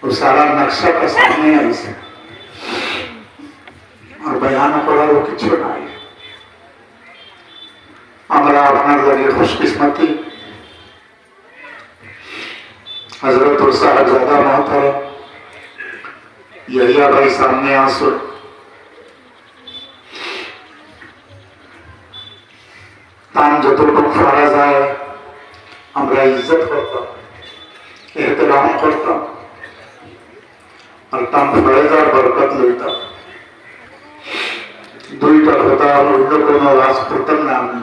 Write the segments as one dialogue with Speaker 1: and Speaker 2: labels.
Speaker 1: वो सारा नक्शा का सामने आई से और बयान कরার কিছু নাই। আমরা আপনার জন্য खुशकिस्मती हजरत और साहबजादा मोहतरम यहिया भाई सामने आंसू तान যতটুকু পারা যায় আমরা ইজ্জত করতাম, এহতরাম করতাম और तान फैजा बरकत लईता। दुईटा কথা অন্য কোনো আওয়াজ করতাম না আমি।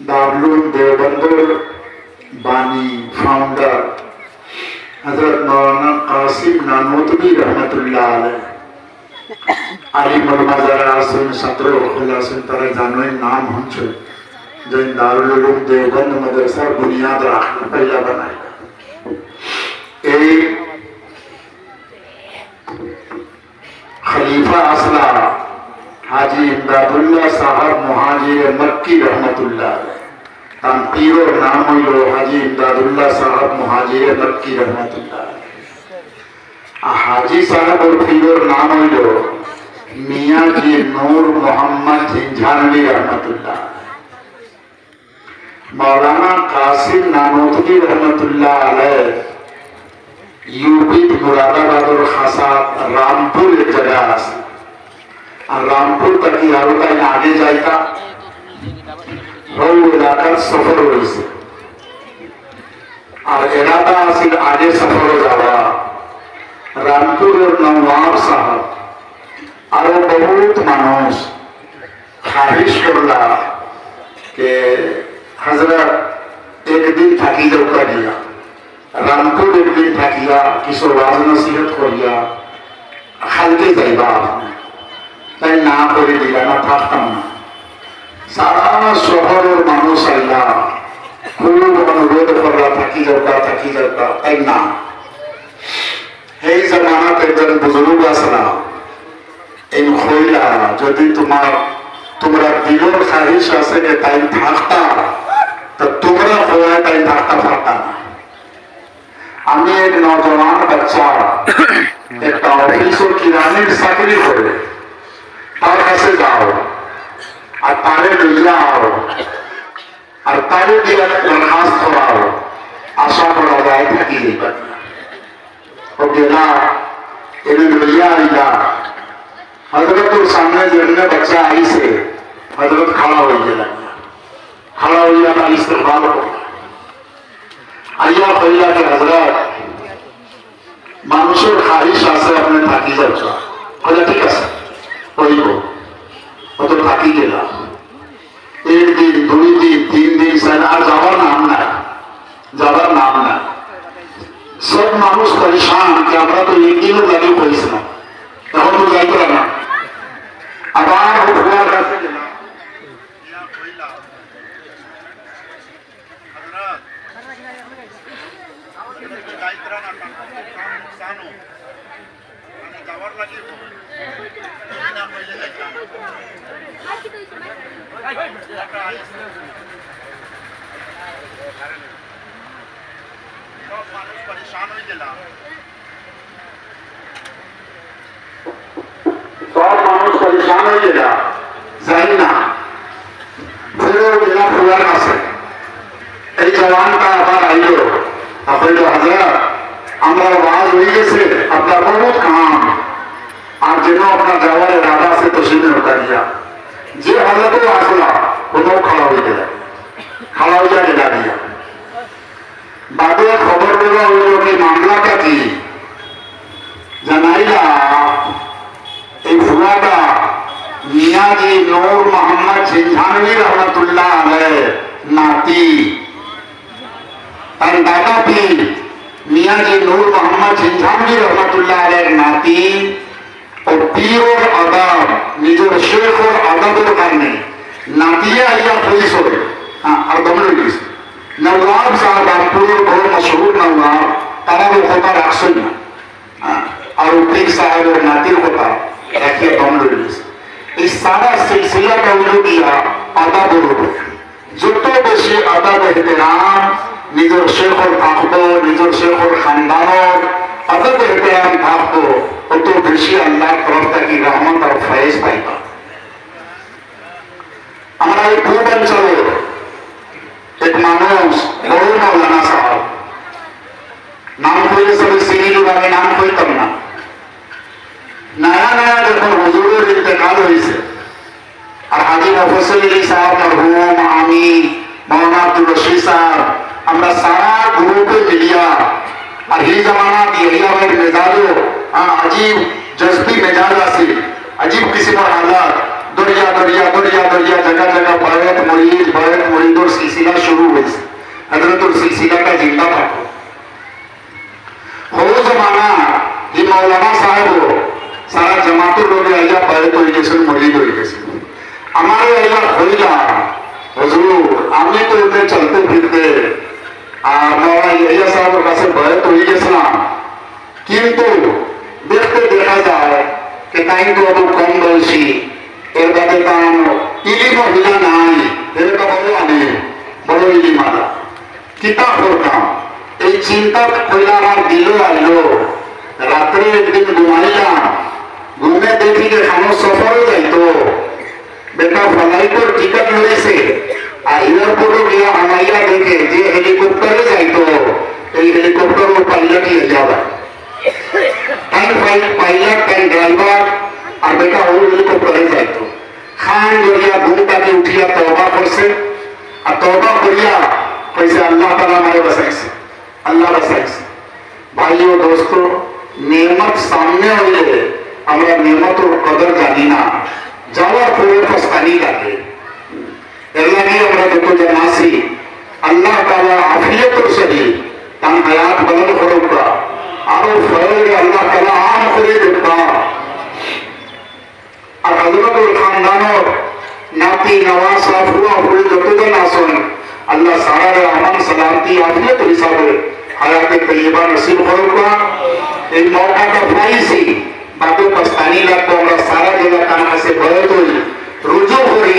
Speaker 1: दारुल देवबंदर बानी फाउंडर हजरत मौलाना कासिम नानोतवी रहमतुल्लाह अलैह आलिम मज़ारा आसन सत्र खुलासन तरह जानवे नाम हंचो जो दारुल उलूम देवबंद मदरसा बुनियाद रखना पहला बनाया। खलीफा असला हाजी इमदादुल्लाह साहब मुहाजिर मक्की रहमतुल्लाह तान पीरोर नाम हইল हाजी इमदादुल्लाह साहब मुहाजिर मक्की रहमतुल्लाह। हाजी साहब और पीरोर नाम हইল मियां जी नूर मोहम्मद झंझानवी रहमतुल्लाह। मौलाना कासिम नानोतवी रहमतुल्लाह अलैह यूपी मुरादाबाद और खासात रामपुर एक जगह আছে আর রামপুর থেকে আরো তাই আগে যাইতা ওই এলাকার সফর হয়েছে আর এলাকা আছে আগে সফর যাওয়া রামপুরের নওয়াব সাহেব আরো বহুত মানুষ খারিজ করলা কে হযরত একদিন থাকি যাও করিয়া রামপুর একদিন থাকিয়া কিছু ওয়াজ নসিহত করিয়া খালকে যাইবা তাই না করে দিলা না থাকতাম না। সারা শহরের মানুষ আইলা খুব অনুরোধ করলা থাকি যাওকা তাই না। এই জামানাত একজন বুজুর্গ আসলা এই হইলা যদি তোমরা দিলের খারিশ আছে যে তাই থাকতা তো তোমরা হওয়া তাই থাকতা পারতা না। আমি এক নজওয়ান বাচ্চা একটা অফিসের কিরানির চাকরি করে তার কাছে যাও আর তারে লইয়া আও আর তারে দিয়ে দরখাস্ত করাও আশা করা যায় থাকি যাইবার না। ও গেলা এনে লইয়া আইলা হজরতের সামনে যেমনে বাচ্চা আইছে হজরত খাড়া হয়ে গেলেন খাড়া হইয়া তার ইস্তেকবাল করলেন আইয়া কইলা যে হজরত মানুষের খারিশ আছে আপনি থাকি যাচ্ছ বলে ঠিক আছে হইব অত থাকি গেলাম একদিন দুই দিন তিন দিন আর যাওয়ার নাম নাই সব মানুষ পরিশান যে আমরা তো একদিনও লাগে পড়েছিলাম তখন তো যাইতো না আবার হুকুমার কাছে গেলাম सब মানুষ পরিশান হয়ে গেলা যাই না ফিরে গেলা ফুয়ার কাছে এই জওয়ানটা আবার আইলো আপনি হযরত আমরা ওয়াজ হয়ে গেছে আপনার বহুত কাম আর যেন আপনার যাওয়ার ইরাদা আছে তো সেদিন করিয়া যে হযরত আসলা কোনো খাওয়া হয়ে গেল খাওয়া হয়ে গেলা দিয়া বাদে খবর দেওয়া হইল কি মামলাটা কি জানাইলা এই ফুয়াটা মিয়াজি নূর মোহাম্মদ ঝিনঝানवी रहमतुल्लाह अलैह नाती তার দাদা পীর মিয়াজি নূর মোহাম্মদ ঝিনঝানवी रहमतुल्लाह अलैह नाती ও পীর আদব নিজের শেখ ও আদবের কারণে নাতিয়া আইয়া পুলিশ হবে আর দমন হয়েছে नवाब साहब रामपुर बहुत मशहूर नवाब तारा वो होता राक्षस और पीर साहब और नातिर होता ऐसे दम इस सारा सिलसिला का उल्लेख किया अदब जो बेशी अदब एहतराम নিজের শেখর থাকবো, নিজের শেখর খানদানোর অতত এহতেরাম থাকবো, অত বেশি আল্লাহর তরফ থেকে রহমত আর ফয়েজ পাইবা। আমরা এই পূর্বাঞ্চলে এক মানুষ বড় মৌলানা সাহেব, নাম কইলে সবাই চিনি, আমি নাম কইতাম না। নয়া নয়া যখন হুজুরের ইন্তেকাল হয়েছে, আর হাজি মুফাসসির আলী সাহেব মরহুম, আমি মৌলানা আব্দুল রশিদ সাহেব, আমরা সারা গ্রুপে মিলিয়া, আর এই জামানাত এরিয়া में मिजाजो अजीब जज्बी मिजाज আছে, अजीब किस्मर हालात, दरिया दरिया दरिया दरिया जगह जगह बैत मुरीदों सिलसिला शुरू হয়েছে। हजरतुल सिलसिलाটা जिंदा থাকো। हो जमाना ये मौलाना साहब सारा जमातुर लोग आइया बैत হয়ে গেছেন, মুরিদ হয়ে গেছেন। हमारे आइया হইলা হুজুর, আমি তো এতে চলতে ফিরতে আর মৌলানা ইয়াহিয়া সাহেবের কাছে বয়স হয়ে গেছিলাম, কিন্তু দেখতে দেখা যায় যে তাই তো অত কম বয়সী, এর বাদে তার ইলিম হিলা নাই, এরটা বড় আনে বড় ইলিম আলা কিতাব পড়তাম। এই চিন্তা হইলে আমার দিল আইলো, রাত্রে একদিন ঘুমাইলাম, ঘুমে দেখি যে খানো সফরে যাইতো, বেটা ফ্লাইটের টিকিট লইছে, আর এয়ারপোর্টে গিয়ে আমাইয়া দেখে যে হেলিকপ্টারে যাইতো, এই হেলিকপ্টারের পাইলট যাবে, পাইলট ড্রাইভার, আর বেটা ওই হেলিকপ্টারে যাইতো। খান করিয়া ঘুমটাকে উঠিয়া তওবা করছে, আর তওবা করিয়া কইছে আল্লাহ তাআলা আমারে বাঁচাইছে, আল্লাহ বাঁচাইছে। ভাইও দোস্ত, নেমত সামনে হইলে আমরা নেমতের কদর জানি না, যাওয়ার পরে পস্তানি লাগে। এর লাগে আমরা যত জন আছি, আল্লাহ তাআলা আফিয়তের সহিত তার হায়াত বদল করুক, আরো ফয়েজ আল্লাহ তাআলা আম করে দেব। আর হযরতুল খানদানোর নাতি নওয়াজ ফুয়া ফুই যতজন আসুন, আল্লাহ সারা আমান সালামতি আফিয়ত হিসাবে হায়াতে তৈয়বা নসিব করুক। এই মৌকাটা পাইছি, বাদে পস্তানি লাগতো, আমরা সারা জায়গা কান হাসে ভয় করি, রুজু করি,